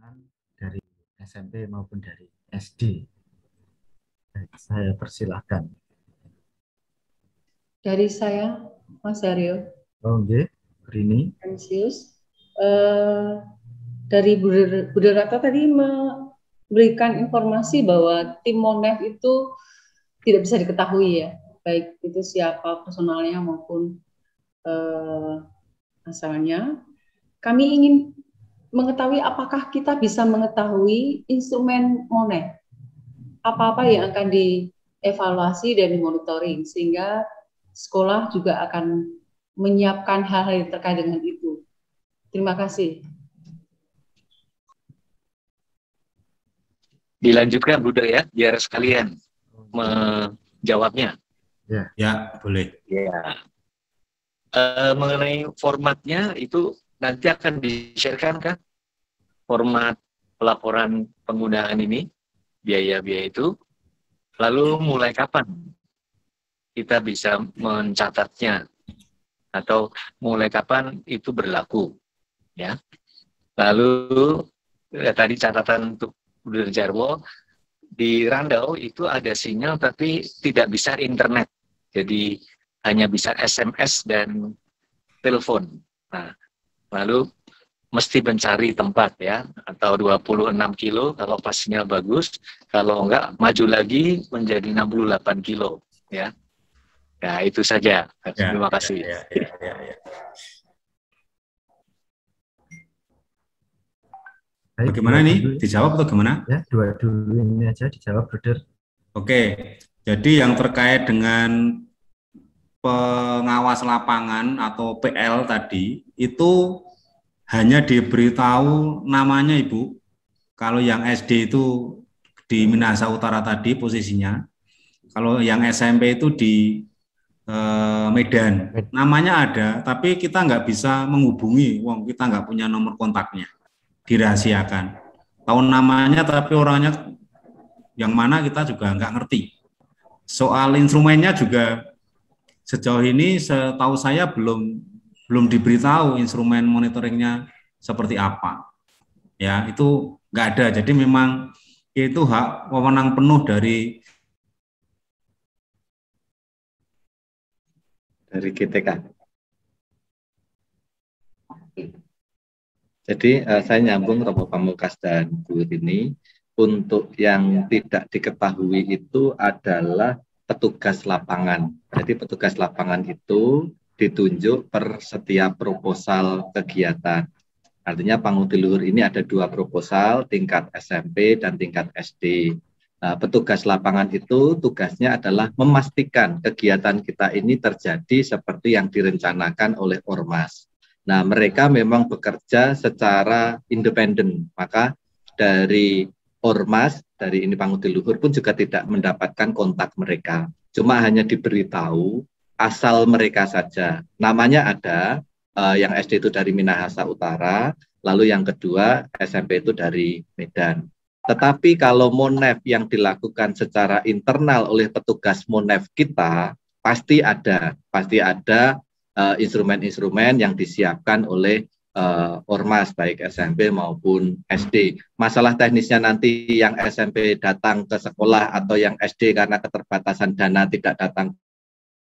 lapangan dari SMP maupun dari SD. Saya persilahkan. Dari saya, Mas Aryo, Oh, nggih, Rini. Ansius. Dari Budi Rata tadi memberikan informasi bahwa tim Monef itu tidak bisa diketahui ya, baik itu siapa personalnya maupun asalnya. Kami ingin mengetahui apakah kita bisa mengetahui instrumen Monef, apa-apa yang akan dievaluasi dan dimonitoring, sehingga sekolah juga akan menyiapkan hal-hal yang terkait dengan itu. Terima kasih. Dilanjutkan, Bunda ya, biar sekalian menjawabnya. Ya, boleh. Ya. Mengenai formatnya itu nanti akan di-share-kan kan? Format pelaporan penggunaan ini, biaya-biaya itu. Lalu mulai kapan kita bisa mencatatnya? Atau mulai kapan itu berlaku? Ya. Lalu tadi catatan untuk Bunda Jarwo, di Randau itu ada sinyal tapi tidak bisa internet. Jadi hanya bisa SMS dan telepon. Nah, lalu mesti mencari tempat ya, atau 26 kilo kalau pas sinyal bagus, kalau enggak maju lagi menjadi 68 kilo ya. Nah, itu saja. Terima kasih. Bagaimana nih? Dijawab atau gimana? Ya, dua dulu ini aja dijawab, Bruder. Oke, jadi yang terkait dengan pengawas lapangan atau PL tadi, itu hanya diberitahu namanya, Ibu. Kalau yang SD itu di Minahasa Utara tadi posisinya, kalau yang SMP itu di Medan. Namanya ada, tapi kita nggak bisa menghubungi, wong kita nggak punya nomor kontaknya. Dirahasiakan. Tahu namanya tapi orangnya yang mana kita juga nggak ngerti. Soal instrumennya juga sejauh ini setahu saya belum diberitahu instrumen monitoringnya seperti apa. Ya, itu nggak ada. Jadi memang itu hak wewenang penuh dari GTK. Jadi saya nyambung Romo Pamungkas dan Bu Rini, untuk yang tidak diketahui itu adalah petugas lapangan. Jadi petugas lapangan itu ditunjuk per setiap proposal kegiatan. Artinya Panguti Luhur ini ada 2 proposal, tingkat SMP dan tingkat SD. Nah, petugas lapangan itu tugasnya adalah memastikan kegiatan kita ini terjadi seperti yang direncanakan oleh Ormas. Nah, mereka memang bekerja secara independen, maka dari Ormas, dari ini Panguti Luhur pun juga tidak mendapatkan kontak mereka. Cuma hanya diberitahu asal mereka saja. Namanya ada, yang SD itu dari Minahasa Utara, lalu yang kedua SMP itu dari Medan. Tetapi kalau Monef yang dilakukan secara internal oleh petugas Monef kita, pasti ada instrumen-instrumen yang disiapkan oleh Ormas, baik SMP maupun SD. Masalah teknisnya nanti yang SMP datang ke sekolah atau yang SD karena keterbatasan dana tidak datang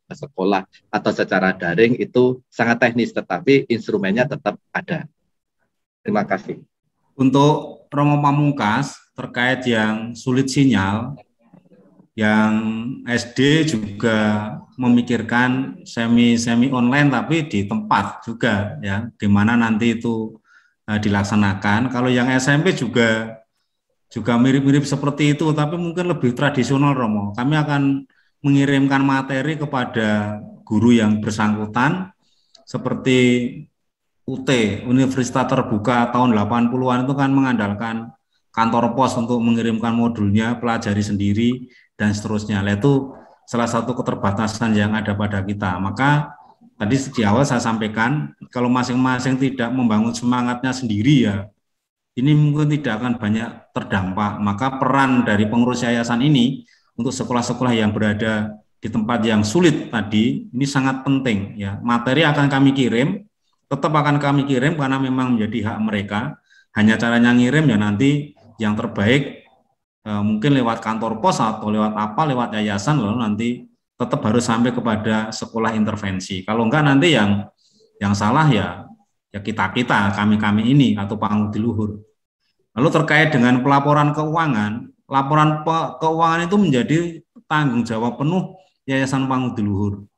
ke sekolah atau secara daring, itu sangat teknis, tetapi instrumennya tetap ada. Terima kasih. Untuk Romo Pamungkas terkait yang sulit sinyal, yang SD juga memikirkan semi online tapi di tempat juga ya, di mana nanti itu dilaksanakan. Kalau yang SMP juga mirip-mirip seperti itu, tapi mungkin lebih tradisional, Romo. Kami akan mengirimkan materi kepada guru yang bersangkutan seperti UT, Universitas Terbuka tahun 80-an itu kan mengandalkan kantor pos untuk mengirimkan modulnya, pelajari sendiri, dan seterusnya. Itu salah satu keterbatasan yang ada pada kita. Maka tadi di awal saya sampaikan, kalau masing-masing tidak membangun semangatnya sendiri ya, ini mungkin tidak akan banyak terdampak. Maka peran dari pengurus yayasan ini untuk sekolah-sekolah yang berada di tempat yang sulit tadi, ini sangat penting. Ya. Materi akan kami kirim, tetap akan kami kirim karena memang menjadi hak mereka. hanya caranya ngirim ya nanti yang terbaik mungkin lewat kantor pos atau lewat apa, lewat yayasan, lalu nanti tetap harus sampai kepada sekolah intervensi. Kalau enggak nanti yang salah ya kita kami ini atau pangudi luhur. Lalu terkait dengan pelaporan keuangan, laporan keuangan itu menjadi tanggung jawab penuh Yayasan Pangudi Luhur.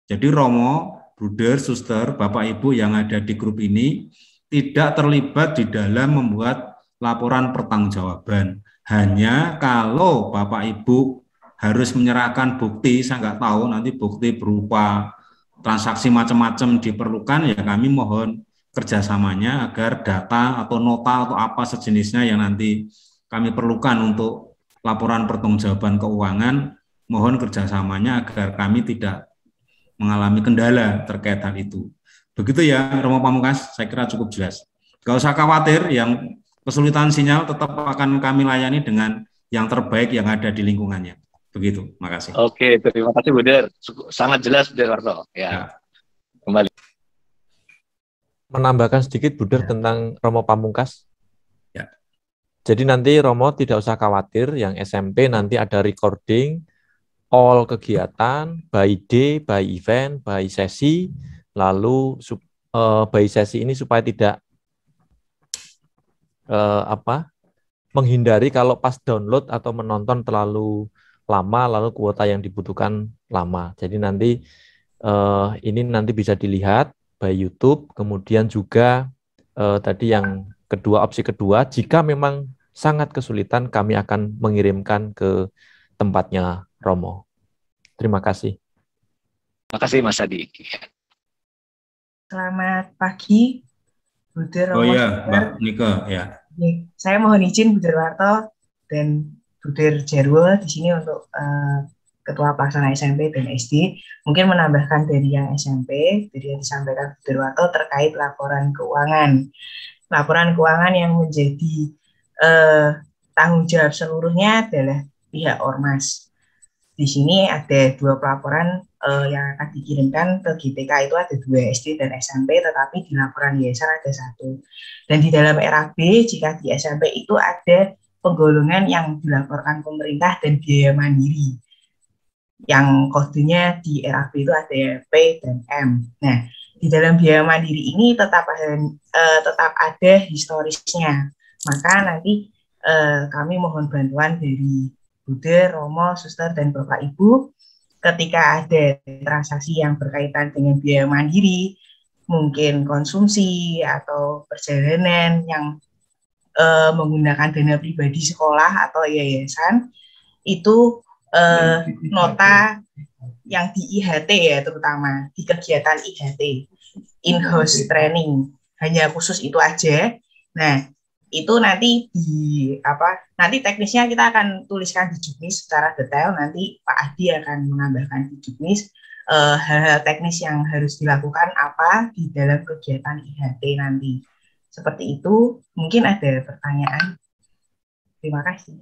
Jadi Romo, Bruder, Suster, Bapak Ibu yang ada di grup ini tidak terlibat di dalam membuat laporan pertanggungjawaban. Hanya kalau Bapak Ibu harus menyerahkan bukti, saya nggak tahu nanti bukti berupa transaksi macam-macam diperlukan, ya kami mohon kerjasamanya agar data atau nota atau apa sejenisnya yang nanti kami perlukan untuk laporan pertanggungjawaban keuangan, mohon kerjasamanya agar kami tidak mengalami kendala terkait hal itu. Begitu ya Romo Pamungkas, saya kira cukup jelas. Gak usah khawatir, yang kesulitan sinyal tetap akan kami layani dengan yang terbaik yang ada di lingkungannya. Begitu, makasih. Oke, terima kasih Buder. Sangat jelas Buder Warto. Ya. Kembali. Menambahkan sedikit Buder tentang Romo Pamungkas. Ya. Jadi nanti Romo tidak usah khawatir, yang SMP nanti ada recording all kegiatan by day, by event, by sesi, lalu by sesi ini supaya tidak menghindari kalau pas download atau menonton terlalu lama, lalu kuota yang dibutuhkan lama. Jadi nanti ini nanti bisa dilihat by YouTube, kemudian juga tadi yang kedua, opsi kedua, jika memang sangat kesulitan kami akan mengirimkan ke tempatnya Romo. Terima kasih. Terima kasih Mas Adi. Selamat pagi, Buder Romo. Oh iya, Mbak Nika, ya. Saya mohon izin Buder Warto dan Buder Jarwo di sini untuk Ketua Pelaksana SMP dan SD, mungkin menambahkan dari yang SMP, dari yang disampaikan Buder Warto terkait laporan keuangan. Laporan keuangan yang menjadi tanggung jawab seluruhnya adalah pihak Ormas. Di sini ada 2 pelaporan yang akan dikirimkan ke GTK, itu ada 2 SD dan SMP, tetapi di laporan yayasan ada 1. Dan di dalam RAB, jika di SMP itu ada penggolongan yang dilaporkan pemerintah dan biaya mandiri, yang kodenya di RAB itu ada P dan M. Nah, di dalam biaya mandiri ini tetap ada historisnya. Maka nanti kami mohon bantuan dari Buder, Romo, Suster, dan Bapak Ibu ketika ada transaksi yang berkaitan dengan biaya mandiri, mungkin konsumsi atau perjalanan yang menggunakan dana pribadi sekolah atau yayasan, itu nota yang di IHT ya, terutama di kegiatan IHT, in-house training, hanya khusus itu aja. Nah, itu nanti nanti teknisnya kita akan tuliskan di juknis secara detail, nanti Pak Adi akan menambahkan di juknis hal-hal teknis yang harus dilakukan apa di dalam kegiatan IHT nanti. Seperti itu, mungkin ada pertanyaan. Terima kasih.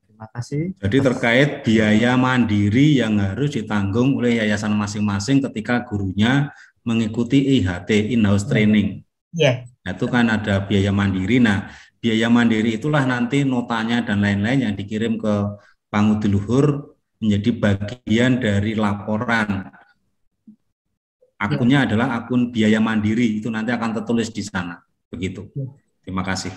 Terima kasih. Jadi terkait biaya mandiri yang harus ditanggung oleh yayasan masing-masing ketika gurunya mengikuti IHT, in-house training. Iya. Nah, itu kan ada biaya mandiri. Nah, biaya mandiri itulah nanti notanya dan lain-lain yang dikirim ke Pangudi Luhur menjadi bagian dari laporan. Akunnya adalah akun biaya mandiri, itu nanti akan tertulis di sana. Begitu. Terima kasih.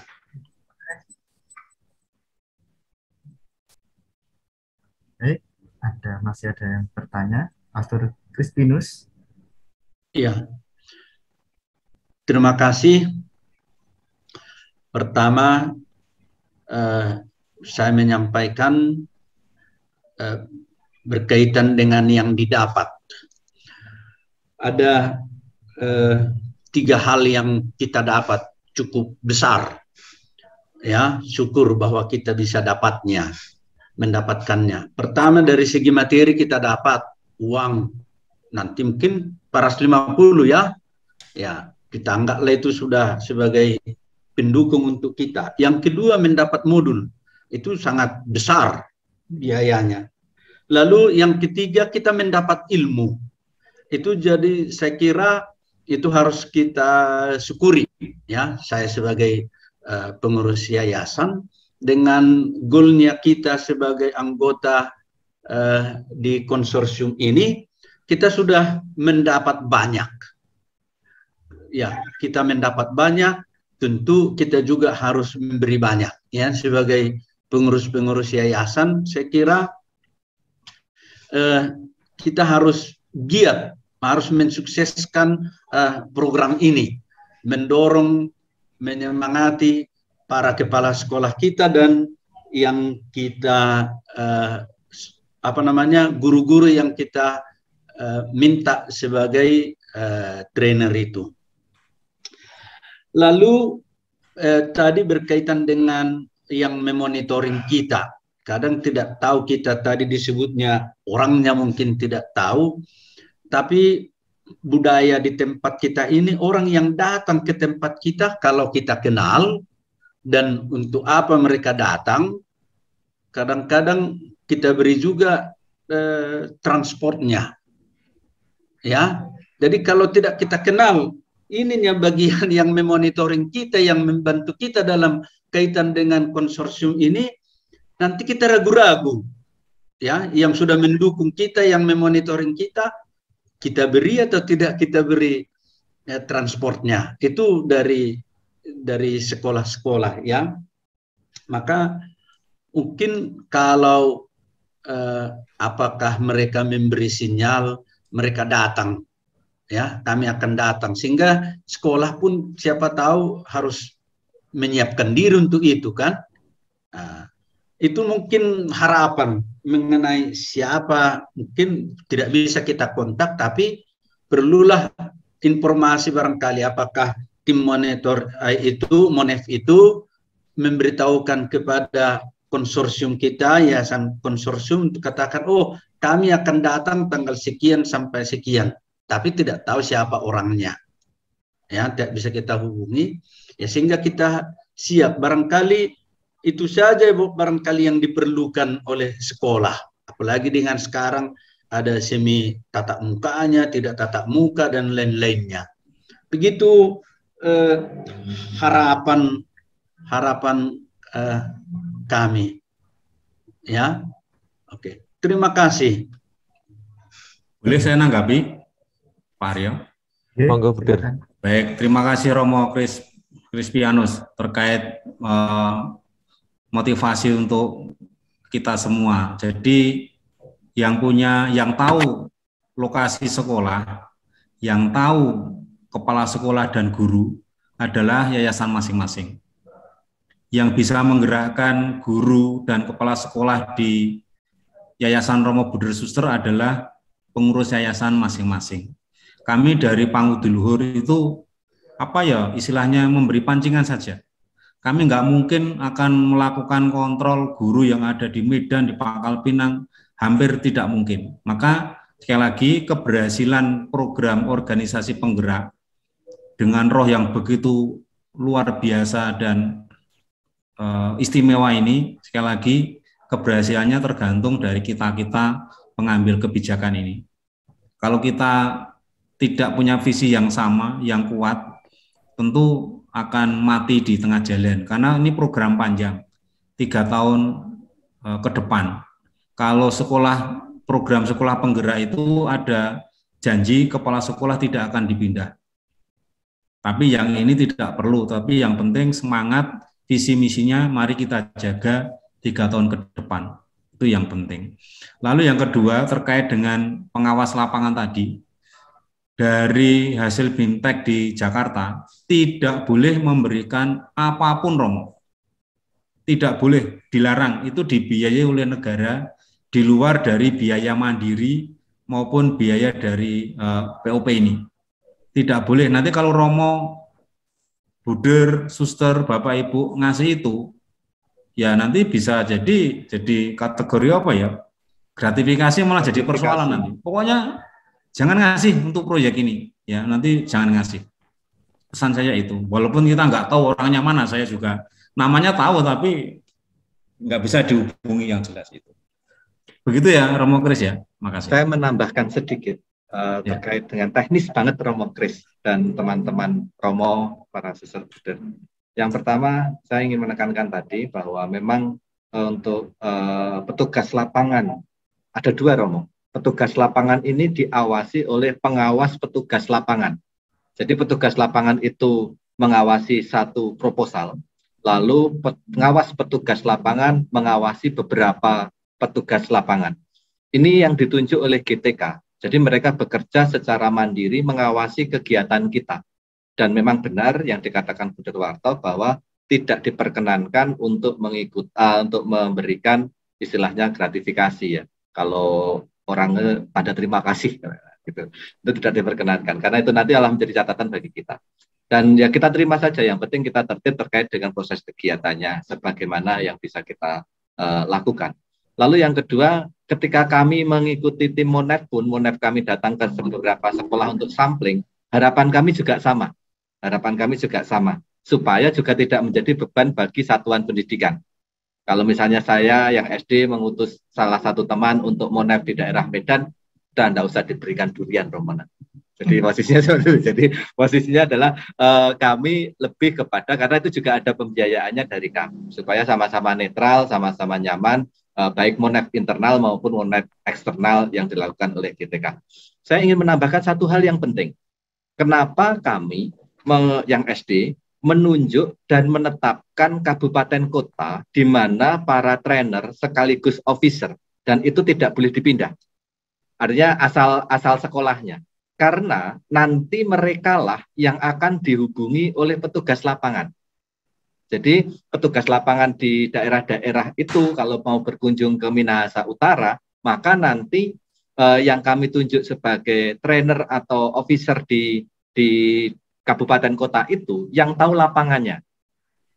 Baik, masih ada yang bertanya. Pastor Crispinus. Iya. Terima kasih. Pertama, saya menyampaikan berkaitan dengan yang didapat. Ada 3 hal yang kita dapat cukup besar. Ya, syukur bahwa kita bisa mendapatkannya. Pertama, dari segi materi kita dapat uang, nanti mungkin 450 ya. Ya, kita anggaplah itu sudah sebagai pendukung untuk kita. Yang kedua, mendapat modul. Itu sangat besar biayanya. Lalu yang ketiga, kita mendapat ilmu. Itu jadi saya kira itu harus kita syukuri ya. Saya sebagai pengurus yayasan dengan goalnya kita sebagai anggota di konsorsium ini, kita sudah mendapat banyak. Ya, kita mendapat banyak, tentu kita juga harus memberi banyak. Ya, sebagai pengurus-pengurus yayasan, saya kira kita harus giat, harus mensukseskan program ini, mendorong, menyemangati para kepala sekolah kita dan yang kita guru-guru yang kita minta sebagai trainer itu. Lalu tadi berkaitan dengan yang memonitoring kita. Kadang tidak tahu kita, tadi disebutnya orangnya mungkin tidak tahu, tapi budaya di tempat kita ini, orang yang datang ke tempat kita, kalau kita kenal dan untuk apa mereka datang, kadang-kadang kita beri juga transportnya. Ya, jadi kalau tidak kita kenal, ininya bagian yang memonitoring kita, yang membantu kita dalam kaitan dengan konsorsium ini, nanti kita ragu-ragu. Ya, yang sudah mendukung kita, yang memonitoring kita beri atau tidak kita beri transportnya. Itu dari sekolah-sekolah ya. Maka mungkin kalau apakah mereka memberi sinyal, mereka datang, ya kami akan datang, sehingga sekolah pun siapa tahu harus menyiapkan diri untuk itu kan. Nah, itu mungkin harapan mengenai siapa, mungkin tidak bisa kita kontak, tapi perlulah informasi barangkali apakah tim monitor itu, MONEF itu memberitahukan kepada konsorsium kita, yayasan konsorsium, untuk katakan, oh kami akan datang tanggal sekian sampai sekian, tapi tidak tahu siapa orangnya, ya tidak bisa kita hubungi, ya sehingga kita siap. Barangkali itu saja barangkali yang diperlukan oleh sekolah, apalagi dengan sekarang ada semi tatap mukanya, tidak tatap muka dan lain-lainnya. Begitu harapan kami, ya. Oke, terima kasih. Boleh saya nanggapi, Pak Aryo? Monggo, Budir. Baik, terima kasih Romo Crispianus terkait motivasi untuk kita semua. Jadi yang tahu lokasi sekolah, yang tahu kepala sekolah dan guru adalah yayasan masing-masing. Yang bisa menggerakkan guru dan kepala sekolah di Yayasan Romo Buder Suster adalah pengurus yayasan masing-masing. Kami dari Pangudi Luhur itu istilahnya memberi pancingan saja. Kami nggak mungkin akan melakukan kontrol guru yang ada di Medan, di Pangkal Pinang, hampir tidak mungkin. Maka sekali lagi keberhasilan program organisasi penggerak dengan roh yang begitu luar biasa dan istimewa ini, sekali lagi keberhasilannya tergantung dari kita-kita pengambil kebijakan ini. Kalau kita tidak punya visi yang sama, yang kuat, tentu akan mati di tengah jalan, karena ini program panjang, 3 tahun ke depan. Kalau program sekolah penggerak itu ada janji kepala sekolah tidak akan dipindah. Tapi yang ini tidak perlu, tapi yang penting semangat, visi misinya mari kita jaga 3 tahun ke depan. Itu yang penting. Lalu yang kedua terkait dengan pengawas lapangan tadi. Dari hasil BIMTEK di Jakarta, tidak boleh memberikan apapun, Romo. Tidak boleh, dilarang. Itu dibiayai oleh negara di luar dari biaya mandiri maupun biaya dari POP ini. Tidak boleh. Nanti kalau Romo, Buder, Suster, Bapak Ibu ngasih itu, ya nanti bisa jadi kategori apa ya? Gratifikasi malah jadi persoalan nanti. Pokoknya jangan ngasih untuk proyek ini, ya nanti jangan ngasih. Pesan saya itu, walaupun kita nggak tahu orangnya mana, saya juga namanya tahu tapi nggak bisa dihubungi yang jelas itu. Begitu ya, Romo Kris ya. Makasih. Saya menambahkan sedikit. terkait dengan teknis banget Romo Kris dan teman-teman Romo, para sister brother. Yang pertama, saya ingin menekankan tadi bahwa memang untuk petugas lapangan, ada dua Romo. Petugas lapangan ini diawasi oleh pengawas petugas lapangan. Jadi petugas lapangan itu mengawasi satu proposal, lalu pengawas petugas lapangan mengawasi beberapa petugas lapangan. Ini yang ditunjuk oleh GTK. Jadi mereka bekerja secara mandiri mengawasi kegiatan kita. Dan memang benar yang dikatakan Bu Derwarto bahwa tidak diperkenankan untuk untuk memberikan istilahnya gratifikasi ya. Kalau orang pada terima kasih gitu. Itu tidak diperkenankan karena itu nanti alah menjadi catatan bagi kita. Dan ya kita terima saja, yang penting kita tertib terkait dengan proses kegiatannya sebagaimana yang bisa kita lakukan. Lalu yang kedua, ketika kami mengikuti tim Monep pun, Monep kami datang ke beberapa sekolah untuk sampling, harapan kami juga sama. Harapan kami juga sama, supaya juga tidak menjadi beban bagi satuan pendidikan. Kalau misalnya saya yang SD mengutus salah satu teman untuk Monep di daerah Medan, dan tidak usah diberikan durian Romonan. Jadi posisinya seperti itu. Jadi posisinya adalah kami lebih kepada, karena itu juga ada pembiayaannya dari kami, supaya sama-sama netral, sama-sama nyaman, baik Monep internal maupun Monep eksternal yang dilakukan oleh GTK. Saya ingin menambahkan satu hal yang penting. Kenapa kami yang SD menunjuk dan menetapkan kabupaten kota di mana para trainer sekaligus officer dan itu tidak boleh dipindah. Artinya asal sekolahnya. Karena nanti merekalah yang akan dihubungi oleh petugas lapangan. Jadi petugas lapangan di daerah-daerah itu kalau mau berkunjung ke Minahasa Utara, maka nanti yang kami tunjuk sebagai trainer atau officer di kabupaten kota itu yang tahu lapangannya.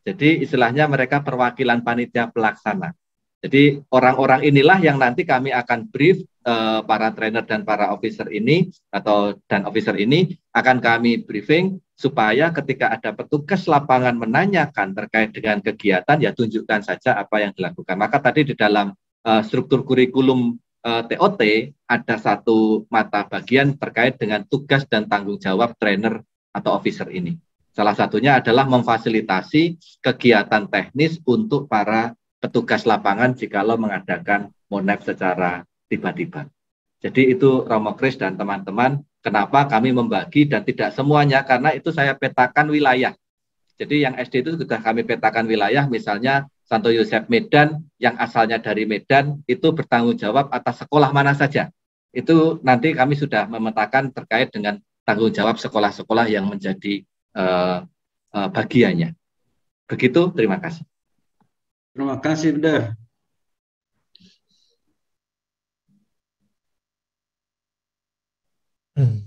Jadi istilahnya mereka perwakilan panitia pelaksana. Jadi orang-orang inilah yang nanti kami akan brief para trainer dan para officer ini dan officer ini akan kami briefing supaya ketika ada petugas lapangan menanyakan terkait dengan kegiatan ya tunjukkan saja apa yang dilakukan. Maka tadi di dalam struktur kurikulum TOT ada satu mata bagian terkait dengan tugas dan tanggung jawab trainer atau officer ini. Salah satunya adalah memfasilitasi kegiatan teknis untuk para petugas lapangan jikalau mengadakan Monep secara tiba-tiba. Jadi itu Romo Kris dan teman-teman, kenapa kami membagi dan tidak semuanya, karena itu saya petakan wilayah. Jadi yang SD itu sudah kami petakan wilayah, misalnya Santo Yosef Medan, yang asalnya dari Medan, itu bertanggung jawab atas sekolah mana saja. Itu nanti kami sudah memetakan terkait dengan tanggung jawab sekolah-sekolah yang menjadi bagiannya. Begitu, terima kasih. Terima kasih, Brother.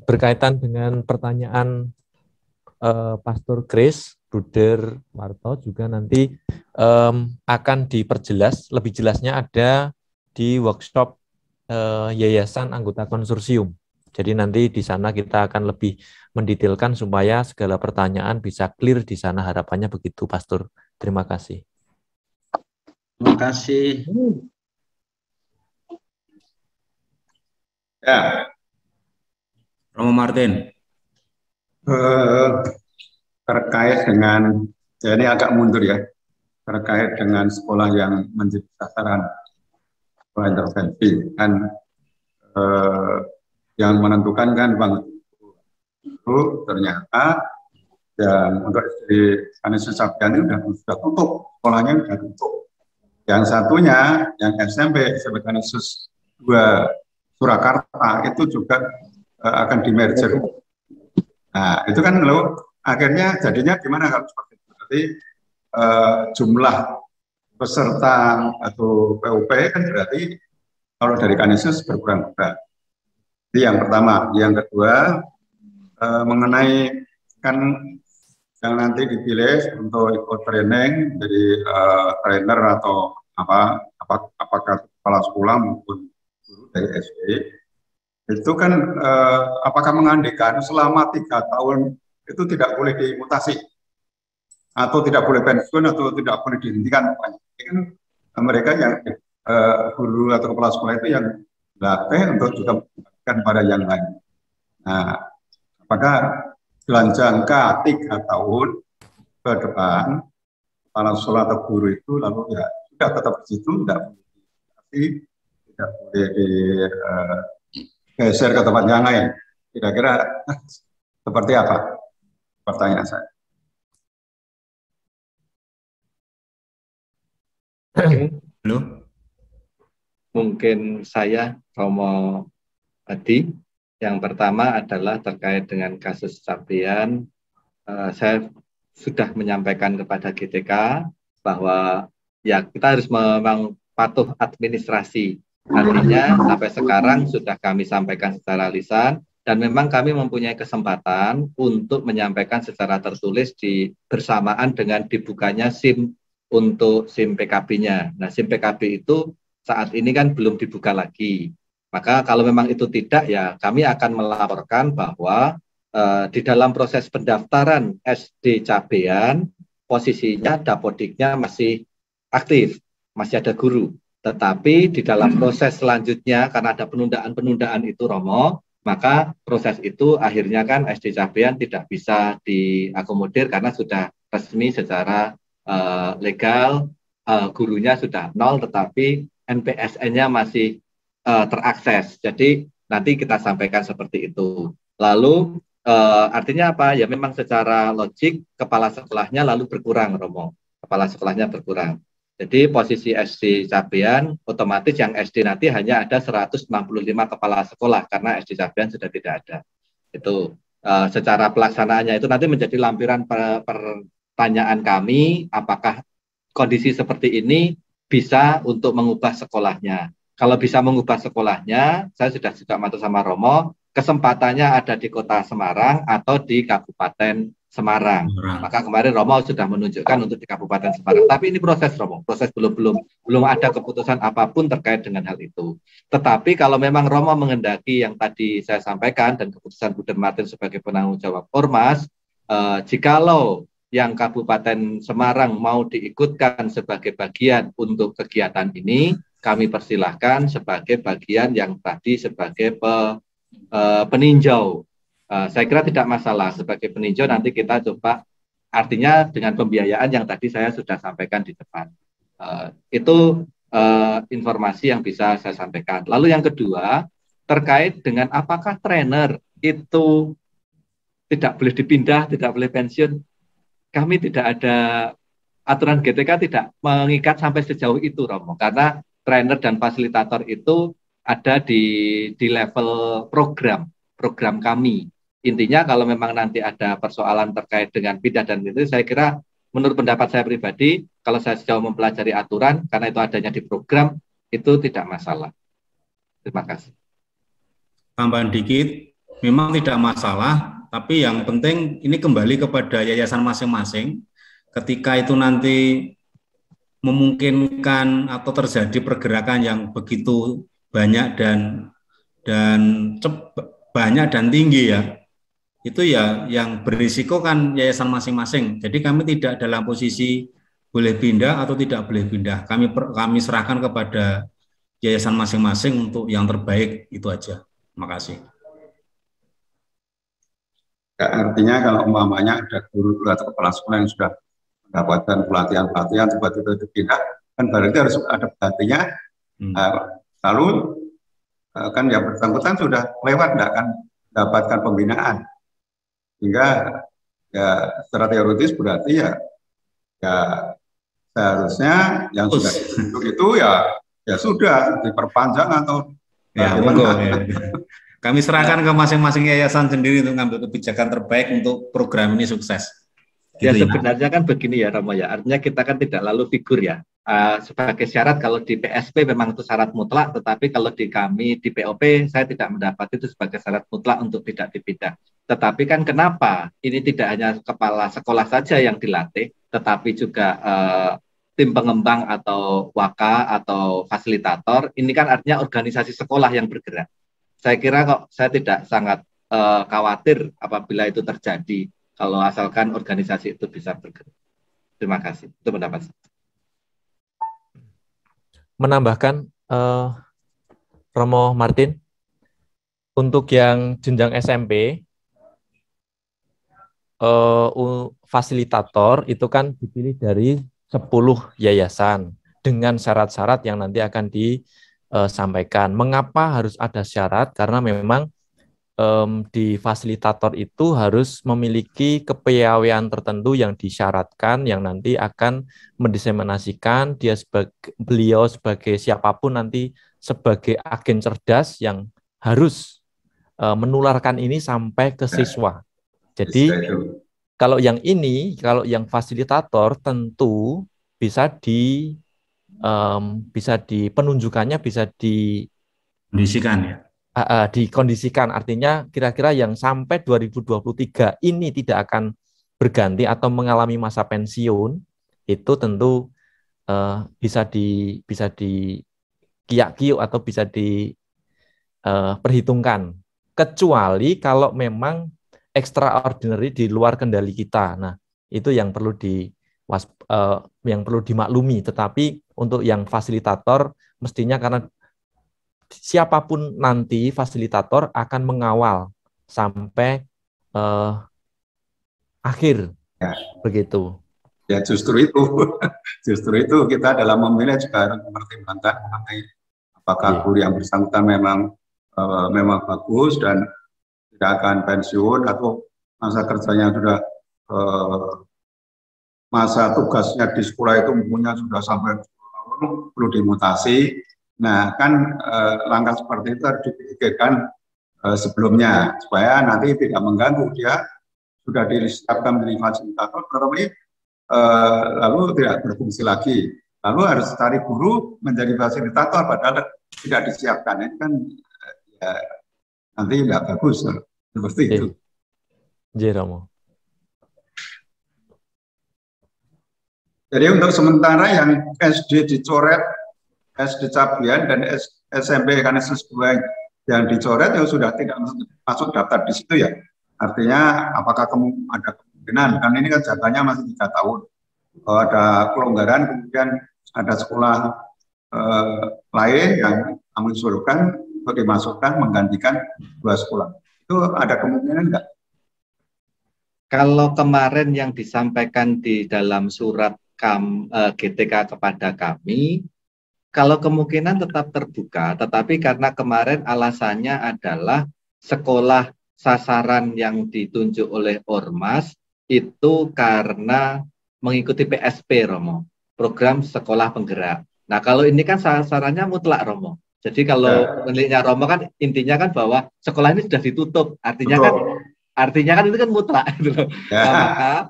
Berkaitan dengan pertanyaan Pastor Kris, Bruder Warto juga nanti akan diperjelas, lebih jelasnya ada di workshop Yayasan Anggota Konsorsium. Jadi nanti di sana kita akan lebih mendetailkan supaya segala pertanyaan bisa clear di sana, harapannya begitu, Pastor. Terima kasih. Terima kasih. Ya, Romo Martin. Terkait dengan, ya ini agak mundur ya, terkait dengan sekolah yang menjadi sasaran sekolah intervensi. Kan yang menentukan kan Bang itu ternyata dan untuk di Kanisius Sabdian ini sudah tutup, sekolahnya sudah tutup. Yang satunya yang SMP Kanisius 2 Surakarta itu juga akan di merger. Nah itu kan lo akhirnya jadinya gimana kalau seperti itu? Berarti jumlah peserta atau PUP kan berarti kalau dari Kanisius berkurang. Itu yang pertama. Yang kedua mengenai kan yang nanti dipilih untuk ikut training dari trainer atau apakah kepala sekolah maupun guru dari SD itu kan apakah mengandekan selama 3 tahun itu tidak boleh dimutasi atau tidak boleh pensiun atau tidak boleh dihentikan. Ini kan mereka yang guru atau kepala sekolah itu yang latih untuk juga memberikan pada yang lain. Nah, apakah dalam jangka 3 tahun ke depan kepala sekolah atau guru itu lalu ya sudah tetap di situ, tidak boleh digeser ke tempat yang lain. Kira-kira seperti apa pertanyaan saya? Halo. Mungkin saya, Romo Adi, yang pertama adalah terkait dengan kasus capaian. Saya sudah menyampaikan kepada GTK bahwa ya kita harus memang patuh administrasi. Artinya sampai sekarang sudah kami sampaikan secara lisan dan memang kami mempunyai kesempatan untuk menyampaikan secara tertulis bersamaan dengan dibukanya SIM untuk SIM PKB-nya. Nah, SIM PKB itu saat ini kan belum dibuka lagi. Maka kalau memang itu tidak, ya kami akan melaporkan bahwa di dalam proses pendaftaran SD Cabean, posisinya Dapodiknya masih aktif, masih ada guru. Tetapi di dalam proses selanjutnya, karena ada penundaan-penundaan itu, Romo, maka proses itu akhirnya kan SD Cabean tidak bisa diakomodir karena sudah resmi secara legal, gurunya sudah 0, tetapi NPSN-nya masih terakses. Jadi nanti kita sampaikan seperti itu. Lalu artinya apa? Ya memang secara logik kepala sekolahnya lalu berkurang, Romo. Kepala sekolahnya berkurang. Jadi posisi SD Cabean otomatis yang SD nanti hanya ada 165 kepala sekolah karena SD Cabean sudah tidak ada. Itu secara pelaksanaannya itu nanti menjadi lampiran pertanyaan kami, apakah kondisi seperti ini bisa untuk mengubah sekolahnya. Kalau bisa mengubah sekolahnya, saya sudah juga matur sama Romo, kesempatannya ada di Kota Semarang atau di Kabupaten Semarang. Maka kemarin Romo sudah menunjukkan untuk di Kabupaten Semarang. Tapi ini proses, Romo, proses belum ada keputusan apapun terkait dengan hal itu. Tetapi kalau memang Romo menghendaki yang tadi saya sampaikan dan keputusan Buden Martin sebagai penanggung jawab Ormas, jikalau yang Kabupaten Semarang mau diikutkan sebagai bagian untuk kegiatan ini, kami persilahkan sebagai bagian yang tadi sebagai peninjau. Saya kira tidak masalah sebagai peninjau, nanti kita coba, artinya dengan pembiayaan yang tadi saya sudah sampaikan di depan. Itu informasi yang bisa saya sampaikan. Lalu yang kedua, terkait dengan apakah trainer itu tidak boleh dipindah, tidak boleh pensiun, kami tidak ada aturan GTK tidak mengikat sampai sejauh itu, Romo, karena trainer dan fasilitator itu ada di level program kami. Intinya kalau memang nanti ada persoalan terkait dengan pindah dan itu, saya kira menurut pendapat saya pribadi, kalau saya sejauh mempelajari aturan, karena itu adanya di program, itu tidak masalah. Terima kasih. Tambahan dikit, memang tidak masalah, tapi yang penting ini kembali kepada yayasan masing-masing. Ketika itu nanti memungkinkan atau terjadi pergerakan yang begitu banyak dan banyak dan tinggi ya, itu ya yang berisiko kan yayasan masing-masing. Jadi kami tidak dalam posisi boleh pindah atau tidak boleh pindah. Kami serahkan kepada yayasan masing-masing untuk yang terbaik, itu aja. Terima kasih. Ya, artinya kalau umpamanya ada guru atau kepala sekolah yang sudah mendapatkan pelatihan tiba-tiba dipindah, kan berarti harus ada pelatihnya. Lalu kan yang bersangkutan sudah lewat, tidak akan mendapatkan pembinaan. Sehingga ya secara teoritis berarti ya seharusnya yang sudah ditunjuk itu ya sudah diperpanjang atau ya monggo. Ya. Kami serahkan ke masing-masing yayasan sendiri untuk mengambil kebijakan terbaik untuk program ini sukses. Ya sebenarnya kan begini ya Romo ya, artinya kita kan tidak lalu figur ya. Sebagai syarat kalau di PSP memang itu syarat mutlak, tetapi kalau di kami di POP saya tidak mendapat itu sebagai syarat mutlak untuk tidak dipindah. Tetapi kan kenapa ini tidak hanya kepala sekolah saja yang dilatih, tetapi juga tim pengembang atau waka atau fasilitator, ini kan artinya organisasi sekolah yang bergerak. Saya kira kok saya tidak sangat khawatir apabila itu terjadi, kalau asalkan organisasi itu bisa bergerak. Terima kasih. Itu pendapat saya. Menambahkan Romo Martin. Untuk yang jenjang SMP, fasilitator itu kan dipilih dari 10 yayasan dengan syarat-syarat yang nanti akan disampaikan. Mengapa harus ada syarat? Karena memang di fasilitator itu harus memiliki kepiawaian tertentu yang disyaratkan, yang nanti akan mendiseminasikan beliau sebagai siapapun nanti sebagai agen cerdas yang harus menularkan ini sampai ke siswa. Jadi kalau yang fasilitator tentu bisa penunjukannya bisa Kondisikan ya. dikondisikan, artinya kira-kira yang sampai 2023 ini tidak akan berganti atau mengalami masa pensiun, itu tentu bisa di kiak-kiuk atau bisa diperhitungkan, kecuali kalau memang extraordinary di luar kendali kita. Nah, itu yang perlu dimaklumi. Tetapi untuk yang fasilitator mestinya karena siapapun nanti fasilitator akan mengawal sampai akhir, ya. Begitu. Ya justru itu kita dalam memilih juga harus mempertimbangkan mengenai apakah guru yang bersangkutan memang bagus dan tidak akan pensiun atau masa kerjanya sudah masa tugasnya di sekolah itu mempunyai sudah sampai 10 tahun perlu dimutasi. Nah, kan langkah seperti itu harus dipikirkan sebelumnya supaya nanti tidak mengganggu. Dia sudah disiapkan menjadi fasilitator, tetapi lalu tidak berfungsi lagi. Lalu harus cari guru menjadi fasilitator padahal tidak disiapkan. Ini kan ya, nanti tidak bagus seperti itu. Jeromo. Jadi untuk sementara yang SD dicoret, SD Cabian dan SMP Kanesis 2 yang dicoret ya sudah tidak masuk daftar di situ ya. Artinya apakah ada kemungkinan, kan ini kan jangkanya masih 3 tahun. Ada kelonggaran, kemudian ada sekolah lain yang mengusulkan untuk dimasukkan menggantikan 2 sekolah. Itu ada kemungkinan enggak? Kalau kemarin yang disampaikan di dalam surat GTK kepada kami, kalau kemungkinan tetap terbuka, tetapi karena kemarin alasannya adalah sekolah sasaran yang ditunjuk oleh Ormas itu karena mengikuti PSP, Romo, program sekolah penggerak. Nah, kalau ini kan sasarannya mutlak, Romo. Jadi kalau menurutnya Romo kan intinya kan bahwa sekolah ini sudah ditutup, artinya kan itu kan mutlak gitu loh. Nah, maka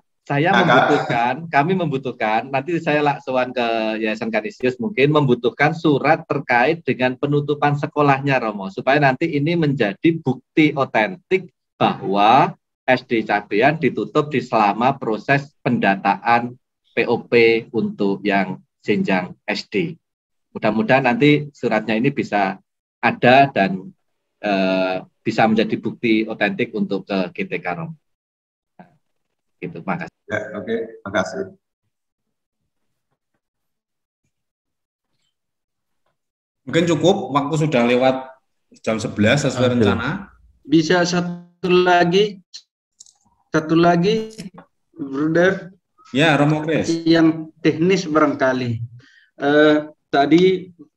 kami membutuhkan, nanti saya laksuan ke Yayasan Kanisius mungkin membutuhkan surat terkait dengan penutupan sekolahnya, Romo, supaya nanti ini menjadi bukti otentik bahwa SD Cabean ditutup di selama proses pendataan POP untuk yang jenjang SD. Mudah-mudahan nanti suratnya ini bisa ada dan bisa menjadi bukti otentik untuk ke GTK, Romo. Gitu, makasih. Ya, oke, makasih. Mungkin cukup, waktu sudah lewat jam 11 sesuai rencana. Bisa satu lagi, Bruder. Ya, Romo Kris. Yang teknis barangkali. Tadi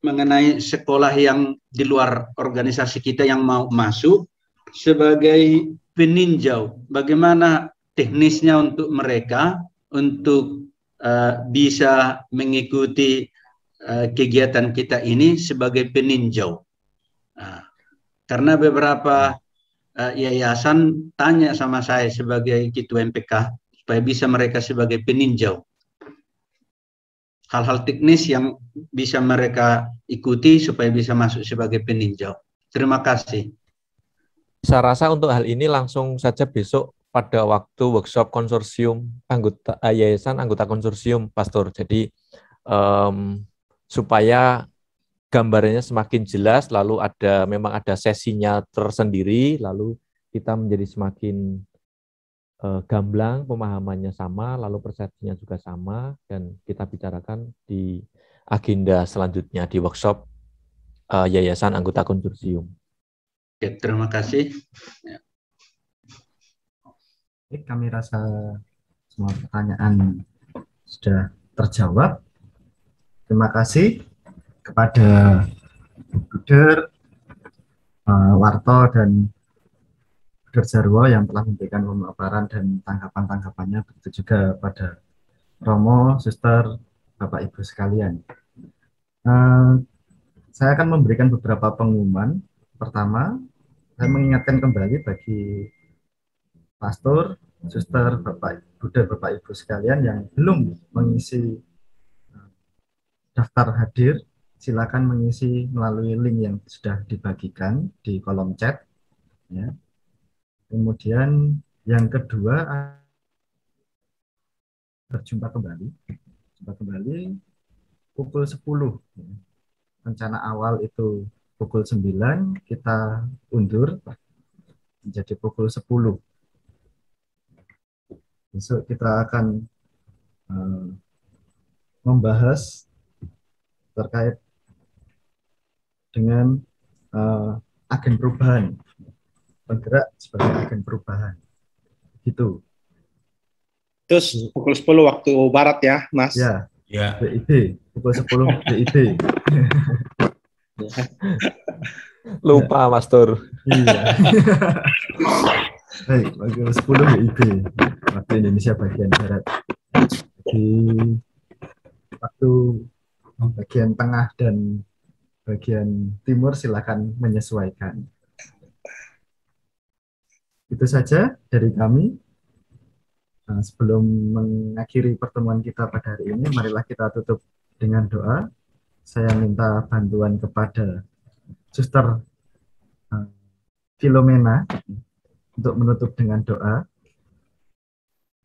mengenai sekolah yang di luar organisasi kita yang mau masuk sebagai peninjau, bagaimana teknisnya untuk mereka untuk bisa mengikuti kegiatan kita ini sebagai peninjau. Karena beberapa yayasan tanya sama saya sebagai ketua MPK supaya bisa mereka sebagai peninjau. Hal-hal teknis yang bisa mereka ikuti supaya bisa masuk sebagai peninjau. Terima kasih. Saya rasa untuk hal ini langsung saja besok pada waktu workshop konsorsium anggota yayasan anggota konsorsium, Pastor. Jadi supaya gambarnya semakin jelas, lalu memang ada sesinya tersendiri, lalu kita menjadi semakin gamblang, pemahamannya sama, lalu persepsinya juga sama, dan kita bicarakan di agenda selanjutnya di workshop yayasan anggota konsorsium. Oke, terima kasih. Ya. Baik, kami rasa semua pertanyaan sudah terjawab. Terima kasih kepada Buder, Warto, dan Buder Jarwo yang telah memberikan pemaparan dan tanggapan-tanggapannya. Begitu juga pada Romo, Suster, Bapak Ibu sekalian. Saya akan memberikan beberapa pengumuman. Pertama, saya mengingatkan kembali bagi pastor, suster, Bapak Buder, Bapak Ibu sekalian yang belum mengisi daftar hadir, silakan mengisi melalui link yang sudah dibagikan di kolom chat. Ya. Kemudian yang kedua, berjumpa kembali pukul 10. Rencana awal itu pukul 9, kita undur menjadi pukul 10. Besok kita akan membahas terkait dengan agen perubahan, penggerak sebagai agen perubahan. Gitu. Terus pukul 10 waktu barat ya, Mas? Ya, Ya. BIB, pukul 10 BIB. Lupa, Mas Tur. Iya. Baik, pukul 10 BIB, waktu Indonesia bagian barat. Di waktu bagian tengah dan bagian timur silakan menyesuaikan. Itu saja dari kami. Nah, sebelum mengakhiri pertemuan kita pada hari ini, marilah kita tutup dengan doa. Saya minta bantuan kepada Suster Filomena untuk menutup dengan doa.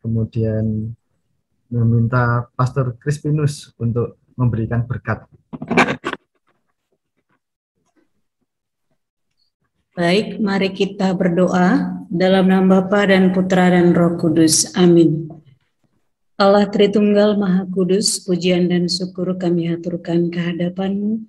Kemudian meminta Pastor Crispinus untuk memberikan berkat. Baik, mari kita berdoa dalam nama Bapa dan Putra dan Roh Kudus. Amin. Allah Tritunggal Maha Kudus, pujian dan syukur kami haturkan kehadapan-Mu,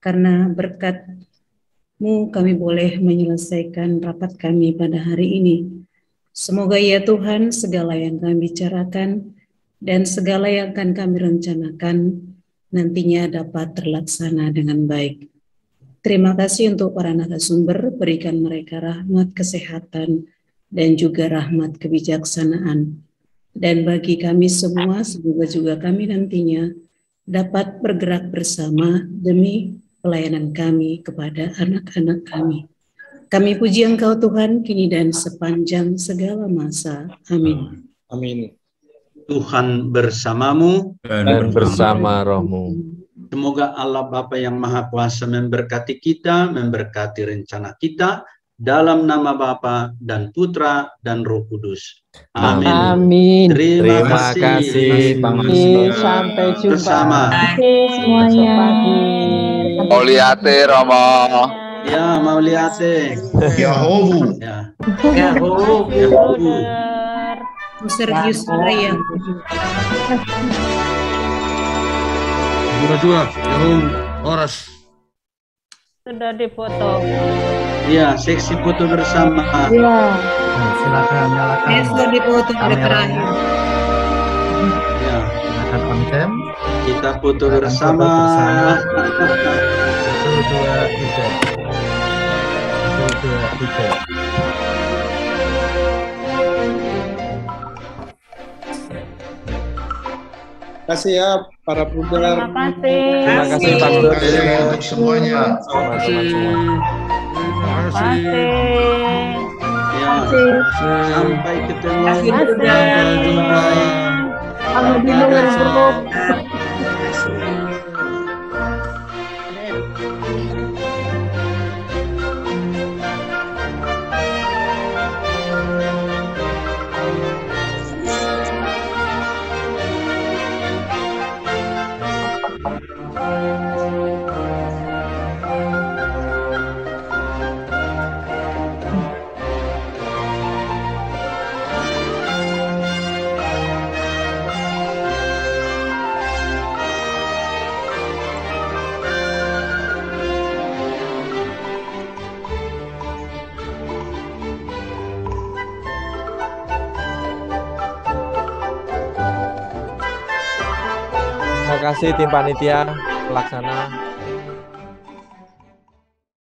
karena berkat-Mu kami boleh menyelesaikan rapat kami pada hari ini. Semoga ya Tuhan, segala yang kami bicarakan dan segala yang akan kami rencanakan nantinya dapat terlaksana dengan baik. Terima kasih untuk para narasumber, berikan mereka rahmat kesehatan dan juga rahmat kebijaksanaan. Dan bagi kami semua, semoga juga kami nantinya dapat bergerak bersama demi pelayanan kami kepada anak-anak kami. Kami puji Engkau Tuhan, kini dan sepanjang segala masa. Amin. Amin. Tuhan bersamamu Dan bersama rohmu. Semoga Allah Bapa yang Maha Kuasa memberkati kita, memberkati rencana kita, dalam nama Bapa dan Putra dan Roh Kudus. Amin. Amin. Terima kasih. Sampai jumpa Bersama. semuanya. Mauliate Romo. Ya, Mauliate. Yahowu. Ya. Yahowu. Sergius Raya. Dua, Yahowu, Horas. Sudah dipoto. Ya, seksi foto bersama. Ya. Nah, silakan nyalakan Besok dipoto kali terakhir. Ya. Silakan on cam. Kita foto bersama. 1, 2, 3. 1, 2, 3. Terima kasih ya para Buder. Terima kasih. Terima kasih, Pastor. Untuk semuanya. Terima kasih. Ya. Sampai ketemu. Sampai jumpa. Kalau bingung yang buruk. Terima kasih tim panitia pelaksana.